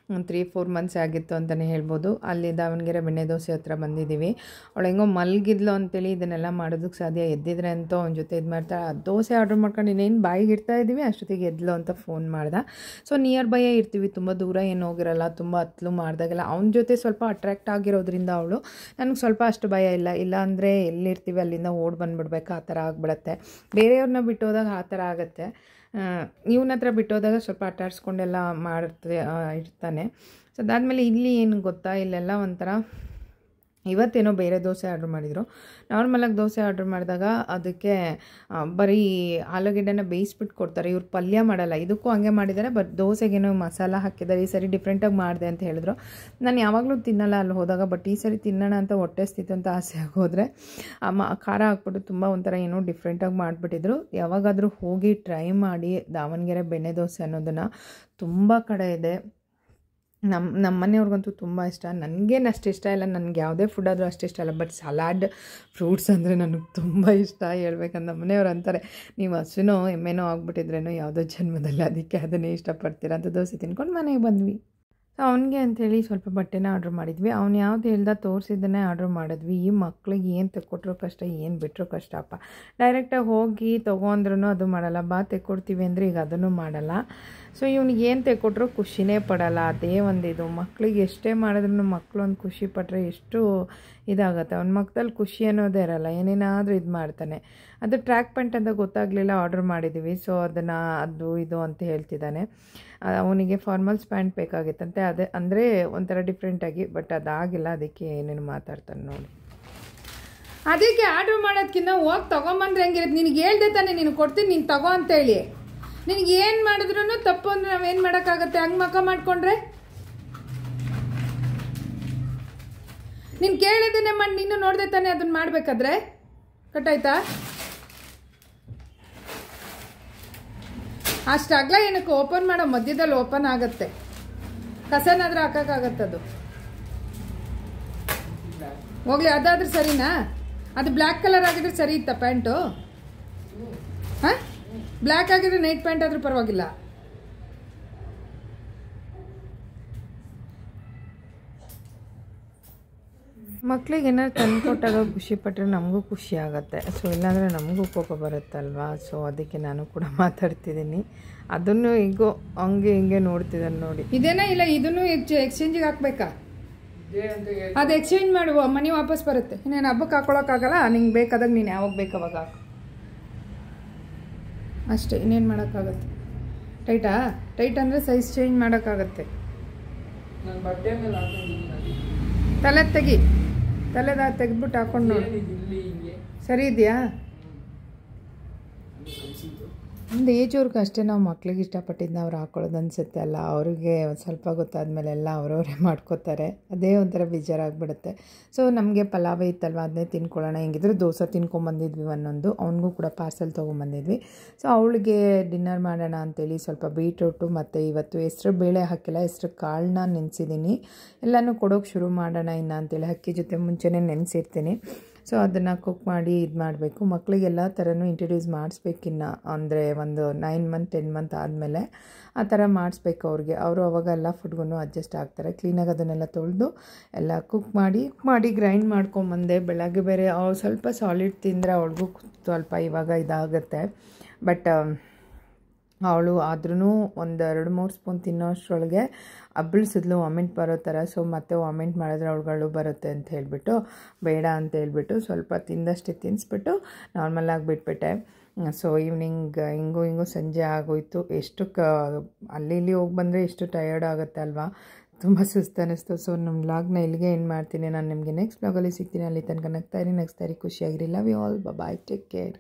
3-4 ಮಂತ್ಸ್ ಆಗಿತ್ತು ಅಂತಲೇ ಹೇಳ್ಬೋದು. ಅಲ್ಲಿ ದಾವಣಗೆರೆ ಬೆಣ್ಣೆ ದೋಸೆ ಹತ್ರ ಬಂದಿದ್ದೀವಿ. ಅವಳು ಹೆಂಗೋ ಮಲಗಿದ್ಲು ಅಂತೇಳಿ ಇದನ್ನೆಲ್ಲ ಮಾಡೋದಕ್ಕೆ ಸಾಧ್ಯ. ಎದ್ದಿದ್ರೆ ಅಂತೂ ಅವನ ಜೊತೆ ಇದು ಮಾಡ್ತಾಳೆ. ದೋಸೆ ಆರ್ಡ್ರ್ ಮಾಡ್ಕೊಂಡು ಇನ್ನೇನು ಬಾಯಿಗೆ ಇಡ್ತಾ ಇದ್ದೀವಿ ಅಷ್ಟೊತ್ತಿಗೆ ಎದ್ಲು ಅಂತ ಫೋನ್ ಮಾಡ್ದೆ. ಸೊ ನಿಯರ್ ಬೈಯೇ ಇರ್ತೀವಿ, ತುಂಬ ದೂರ ಏನು ಹೋಗಿರಲ್ಲ. ತುಂಬ ಹತ್ಲು ಮಾಡಿದಾಗೆಲ್ಲ ಅವನ ಜೊತೆ ಸ್ವಲ್ಪ ಅಟ್ರ್ಯಾಕ್ಟ್ ಆಗಿರೋದ್ರಿಂದ ಅವಳು ನನಗೆ ಸ್ವಲ್ಪ ಅಷ್ಟು ಭಯ ಇಲ್ಲ ಅಂದರೆ ಎಲ್ಲಿರ್ತೀವಿ ಅಲ್ಲಿಂದ ಓಡಿ ಬಂದುಬಿಡ್ಬೇಕು, ಆ ಥರ ಆಗಿಬಿಡತ್ತೆ. ಬೇರೆಯವ್ರನ್ನ ಬಿಟ್ಟೋದಾಗ ಆ ಥರ ಆಗುತ್ತೆ. ಇವನ ಹತ್ರ ಬಿಟ್ಟೋದಾಗ ಸ್ವಲ್ಪ ಆಟಾಡಿಸ್ಕೊಂಡೆಲ್ಲ ಇರ್ತಾನೆ. ಸೊ ಅದಾದಮೇಲೆ ಇಲ್ಲಿ ಏನು ಗೊತ್ತಾ, ಇಲ್ಲೆಲ್ಲ ಒಂಥರ ಇವತ್ತೇನೋ ಬೇರೆ ದೋಸೆ ಆರ್ಡ್ರ್ ಮಾಡಿದರು. ನಾರ್ಮಲಾಗಿ ದೋಸೆ ಆರ್ಡ್ರ್ ಮಾಡಿದಾಗ ಅದಕ್ಕೆ ಬರೀ ಆಲೂಗೆಡ್ಡೆನ ಬೇಯಿಸ್ಬಿಟ್ಟು ಕೊಡ್ತಾರೆ. ಇವ್ರು ಪಲ್ಯ ಮಾಡಲ್ಲ. ಇದಕ್ಕೂ ಹಂಗೆ ಮಾಡಿದ್ದಾರೆ, ಬಟ್ ದೋಸೆಗೇನೋ ಮಸಾಲ ಹಾಕಿದ್ದಾರೆ. ಈ ಸರಿ ಡಿಫ್ರೆಂಟಾಗಿ ಮಾಡಿದೆ ಅಂತ ಹೇಳಿದ್ರು. ನಾನು ಯಾವಾಗಲೂ ತಿನ್ನಲ್ಲ ಅಲ್ಲಿ ಹೋದಾಗ, ಬಟ್ ಈ ಸರಿ ತಿನ್ನೋಣ ಅಂತ ಹೊಟ್ಟೆ ಸ್ಥಿತಿ ಅಂತ ಆಸೆ ಆಗೋದ್ರೆ ಖಾರ ಹಾಕ್ಬಿಟ್ಟು ತುಂಬ ಒಂಥರ ಏನೋ ಡಿಫ್ರೆಂಟಾಗಿ ಮಾಡಿಬಿಟ್ಟಿದ್ರು. ಯಾವಾಗಾದರೂ ಹೋಗಿ ಟ್ರೈ ಮಾಡಿ. ದಾವಣಗೆರೆ ಬೆಣ್ಣೆ ದೋಸೆ ಅನ್ನೋದನ್ನು ತುಂಬ ಕಡೆ ಇದೆ. ನಮ್ಮ ಮನೆಯವ್ರಿಗಂತೂ ತುಂಬ ಇಷ್ಟ. ನನಗೇನು ಅಷ್ಟು ಇಷ್ಟ ಇಲ್ಲ, ನನಗೆ ಯಾವುದೇ ಫುಡ್ ಆದರೂ ಅಷ್ಟು ಇಷ್ಟ ಇಲ್ಲ, ಬಟ್ ಸಲಾಡ್ ಫ್ರೂಟ್ಸ್ ಅಂದರೆ ನನಗೆ ತುಂಬ ಇಷ್ಟ. ಹೇಳ್ಬೇಕಂದ್ರೆ ನಮ್ಮ ಮನೆಯವ್ರು ಅಂತಾರೆ, ನೀವು ಹಸುನೋ ಎಮ್ಮೆನೋ ಆಗ್ಬಿಟ್ಟಿದ್ರೇನೋ ಯಾವುದೋ ಜನ್ಮದಲ್ಲಿ, ಅದಕ್ಕೆ ಅದನ್ನೇ ಇಷ್ಟಪಡ್ತೀರ ಅಂತ ದೋಸೆ ತಿನ್ಕೊಂಡು ಮನೆಗೆ ಬಂದ್ವಿ. ಸೊ ಅವನಿಗೆ ಅಂಥೇಳಿ ಸ್ವಲ್ಪ ಬಟ್ಟೆನ ಆರ್ಡ್ರ್ ಮಾಡಿದ್ವಿ. ಅವ್ನು ಯಾವ್ದು ಹೇಳ್ದ ತೋರಿಸಿದ್ದನ್ನೇ ಆರ್ಡ್ರ್ ಮಾಡಿದ್ವಿ. ಈ ಮಕ್ಳಿಗೆ ಏನು ತೆಕ್ಕೊಟ್ರೂ ಕಷ್ಟ, ಏನು ಬಿಟ್ಟರು ಕಷ್ಟಪ್ಪ. ಡೈರೆಕ್ಟಾಗಿ ಹೋಗಿ ತೊಗೊಂಡ್ರೂ ಅದು ಮಾಡಲ್ಲ, ತೆಕ್ಕೊಡ್ತೀವಿ ಅಂದರೆ ಈಗ ಅದನ್ನು ಮಾಡಲ್ಲ. ಸೊ ಇವ್ನಿಗೆ ಏನು ತೆಕ್ಕೊಟ್ರೂ ಖುಷಿನೇ ಪಡಲ್ಲ. ಅದೇ ಒಂದಿದು, ಮಕ್ಳಿಗೆ ಎಷ್ಟೇ ಮಾಡಿದ್ರೂ ಮಕ್ಕಳು ಒಂದು ಖುಷಿ ಪಟ್ಟರೆ ಎಷ್ಟು ಇದಾಗುತ್ತೆ. ಅವ್ನ ಮಕ್ಕದಲ್ಲಿ ಖುಷಿ ಅನ್ನೋದೇ ಇರಲ್ಲ, ಏನೇನಾದರೂ ಇದು ಮಾಡ್ತಾನೆ. ಅದು ಟ್ರ್ಯಾಕ್ ಪ್ಯಾಂಟ್ ಅಂತ ಗೊತ್ತಾಗಲಿಲ್ಲ, ಆರ್ಡ್ರ್ ಮಾಡಿದ್ದೀವಿ. ಸೊ ಅದನ್ನು ಅದು ಇದು ಅಂತ ಹೇಳ್ತಿದ್ದಾನೆ. ಅವನಿಗೆ ಫಾರ್ಮಲ್ಸ್ ಪ್ಯಾಂಟ್ ಬೇಕಾಗಿತ್ತಂತೆ, ಅದೇ ಅಂದರೆ ಒಂಥರ ಡಿಫ್ರೆಂಟಾಗಿ, ಬಟ್ ಅದಾಗಿಲ್ಲ. ಅದಕ್ಕೆ ಏನೇನು ಮಾತಾಡ್ತಾನೆ ನೋಡಿ. ಅದಕ್ಕೆ ಆರ್ಡ್ರ್ ಮಾಡೋದಕ್ಕಿಂತ ಹೋಗಿ ತೊಗೊಂಬಂದ್ರೆ ಹೆಂಗಿರುತ್ತೆ. ನಿನಗೆ ಹೇಳ್ದೆ ತಾನೆ, ನೀನು ಕೊಡ್ತೀನಿ, ನೀನು ತಗೋ ಅಂತೇಳಿ. ನಿನಗೆ ಏನು ಮಾಡಿದ್ರೂ ತಪ್ಪು ಅಂದರೆ ನಾವೇನು ಮಾಡೋಕ್ಕಾಗತ್ತೆ? ಹಂಗೆ ಮಕ್ಕ ಮಾಡಿಕೊಂಡ್ರೆ ನೀನು ಕೇಳಿದ್ದೇನೆ ಮಾಡಿ, ನೀನು ನೋಡಿದೆ ತಾನೆ ಅದನ್ನು ಮಾಡಬೇಕಾದ್ರೆ. ಕಟ್ಟಾಯ್ತಾ? ಅಷ್ಟು ಅಗಲ ಏನಕ್ಕೆ ಓಪನ್ ಮಾಡೋ, ಮಧ್ಯದಲ್ಲಿ ಓಪನ್ ಆಗುತ್ತೆ. ಕಸನಾದ್ರೂ ಹಾಕೋಕ್ಕಾಗತ್ತದು. ಹೋಗ್ಲಿ, ಅದಾದ್ರೆ ಸರಿನಾ? ಅದು ಬ್ಲ್ಯಾಕ್ ಕಲರ್ ಆಗಿದ್ರೆ ಸರಿ ಇತ್ತಾ ಪ್ಯಾಂಟು? ಹಾಂ, ಬ್ಲ್ಯಾಕ್ ಆಗಿದ್ರೆ ನೈಟ್ ಪ್ಯಾಂಟ್ ಆದರೂ ಪರವಾಗಿಲ್ಲ. ಮಕ್ಳಿಗೆ ಏನಾದ್ರು ತಂದುಕೊಟ್ಟಾಗ ಖುಷಿ ಪಟ್ಟರೆ ನಮಗೂ ಖುಷಿ ಆಗುತ್ತೆ. ಸೊ ಇಲ್ಲಾಂದರೆ ನಮಗೂ ಕೋಪ ಬರುತ್ತಲ್ವಾ. ಸೊ ಅದಕ್ಕೆ ನಾನು ಕೂಡ ಮಾತಾಡ್ತಿದ್ದೀನಿ. ಅದನ್ನು ಈಗೋ ಹಂಗೆ ಹಿಂಗೆ ನೋಡ್ತಿದ್ದಾನೆ ನೋಡಿ. ಇದೇನಾ ಇಲ್ಲ, ಇದನ್ನು ಎಕ್ಸ್ಚೇಂಜಿಗೆ ಹಾಕ್ಬೇಕಾ? ಅದು ಎಕ್ಸ್ಚೇಂಜ್ ಮಾಡುವ, ಮನಿ ವಾಪಸ್ ಬರುತ್ತೆ. ಇನ್ನೇನು ಹಬ್ಬಕ್ಕೆ ಹಾಕೊಳಕ್ಕಾಗಲ್ಲ. ನಿಂಗೆ ಬೇಕಾದಾಗ ನೀನು ಯಾವಾಗ ಬೇಕು ಅವಾಗ ಹಾಕು ಅಷ್ಟೇ, ಇನ್ನೇನು ಮಾಡೋಕ್ಕಾಗತ್ತೆ. ಟೈಟಾ? ಟೈಟ್ ಅಂದರೆ ಸೈಜ್ ಚೇಂಜ್ ಮಾಡೋಕ್ಕಾಗತ್ತೆ. ತಲೆ ತೆಗಿ, ತೆಗೆದ್ಬಿಟ್ಟು ಹಾಕೊಂಡು ನೋಡಿ. ಸರಿ ಇದೆಯಾ? ಒಂದು ಏಜ್ವರೆಗೂ ಅಷ್ಟೇ ನಾವು ಮಕ್ಳಿಗೆ ಇಷ್ಟಪಟ್ಟಿದ್ದನ್ನ ಅವ್ರು ಹಾಕೊಳ್ಳೋದು ಅನಿಸುತ್ತೆ ಅಲ್ಲ. ಅವ್ರಿಗೆ ಸ್ವಲ್ಪ ಗೊತ್ತಾದ್ಮೇಲೆ ಎಲ್ಲ ಅವರವರೇ ಮಾಡ್ಕೋತಾರೆ. ಅದೇ ಒಂಥರ ಬೇಜಾರಾಗ್ಬಿಡುತ್ತೆ. ಸೊ ನಮಗೆ ಪಲಾವ್ ಇತ್ತಲ್ವ, ಅದನ್ನೇ ತಿನ್ಕೊಳ್ಳೋಣ. ಹೆಂಗಿದ್ರು ದೋಸೆ ತಿನ್ಕೊಂಬಂದಿದ್ವಿ ಒಂದೊಂದು, ಅವ್ನಿಗೂ ಕೂಡ ಪಾರ್ಸೆಲ್ ತೊಗೊಂಬಂದಿದ್ವಿ. ಸೊ ಅವಳಿಗೆ ಡಿನ್ನರ್ ಮಾಡೋಣ ಅಂತೇಳಿ ಸ್ವಲ್ಪ ಬೀಟ್ರೂಟು ಮತ್ತು ಇವತ್ತು ಹೆಸ್ರು ಬೇಳೆ ಹಾಕಿಲ್ಲ, ಹೆಸ್ರು ಕಾಳನ್ನ ನೆನೆಸಿದ್ದೀನಿ. ಎಲ್ಲನೂ ಕೊಡೋಕೆ ಶುರು ಮಾಡೋಣ ಇನ್ನು ಅಂತೇಳಿ ಅಕ್ಕಿ ಜೊತೆ ಮುಂಚೆನೇ ನೆನೆಸಿರ್ತೀನಿ. ಸೊ ಅದನ್ನು ಕುಕ್ ಮಾಡಿ ಇದು ಮಾಡಬೇಕು. ಮಕ್ಕಳಿಗೆಲ್ಲ ಥರನೂ ಇಂಟ್ರಡ್ಯೂಸ್ ಮಾಡಿಸ್ಬೇಕಿನ್ನು, ಅಂದರೆ ಒಂದು 9 ಮಂತ್ 10 ಮಂತ್ ಆದಮೇಲೆ ಆ ಥರ ಮಾಡಿಸ್ಬೇಕು ಅವ್ರಿಗೆ. ಅವರು ಅವಾಗ ಎಲ್ಲ ಫುಡ್ಗೂ ಅಡ್ಜಸ್ಟ್ ಆಗ್ತಾರೆ. ಕ್ಲೀನಾಗಿ ಅದನ್ನೆಲ್ಲ ತೊಳೆದು ಎಲ್ಲ ಕುಕ್ ಮಾಡಿ ಗ್ರೈಂಡ್ ಮಾಡ್ಕೊಂಬಂದೆ. ಬೆಳಗ್ಗೆ ಬೇರೆ ಅವ್ರು ಸ್ವಲ್ಪ ಸಾಲಿಡ್ ತಿಂದರೆ ಅವಳಿಗೂ ಸ್ವಲ್ಪ ಇವಾಗ ಇದಾಗುತ್ತೆ. ಬಟ್ ಅವಳು ಆದ್ರೂ ಒಂದು 2-3 ಸ್ಪೂನ್ ತಿನ್ನೋ ಅಷ್ಟರೊಳಗೆ ಅಬ್ಬಳಿಸಿದ್ಲು, ವಾಮಿಂಟ್ ಬರೋ ಥರ. ಸೊ ಮತ್ತೆ ವಾಮಿಂಟ್ ಮಾಡಿದ್ರೆ ಅವಳುಗಳು ಬರುತ್ತೆ ಅಂತ ಹೇಳಿಬಿಟ್ಟು ಬೇಡ ಅಂತ ಹೇಳ್ಬಿಟ್ಟು ಸ್ವಲ್ಪ ತಿಂದಷ್ಟೇ ತಿನ್ನಿಸ್ಬಿಟ್ಟು ನಾರ್ಮಲಾಗಿ ಬಿಟ್ಬಿಟ್ಟೆ. ಸೊ ಈವ್ನಿಂಗ್ ಹಿಂಗೂ ಸಂಜೆ ಆಗೋಯ್ತು. ಎಷ್ಟು ಅಲ್ಲಿ ಇಲ್ಲಿ ಹೋಗಿ ಬಂದರೆ ಎಷ್ಟು ಟಯರ್ಡ್ ಆಗುತ್ತೆ ಅಲ್ವಾ, ತುಂಬ ಸುಸ್ತು ಅನ್ನಿಸ್ತು. ಸೊ ನಮ್ಮ ವ್ಲಾಗ್ನ ಇಲ್ಲಿಗೆ ಎಂಡ್ ಮಾಡ್ತೀನಿ. ನಾನು ನಿಮಗೆ ನೆಕ್ಸ್ಟ್ ವ್ಲಾಗಲ್ಲಿ ಸಿಗ್ತೀನಿ. ಅಲ್ಲಿ ತನಕ ನಗ್ತಾ ಇರಿ, ಖುಷಿಯಾಗಿರಿ. Love you all, bye, take care.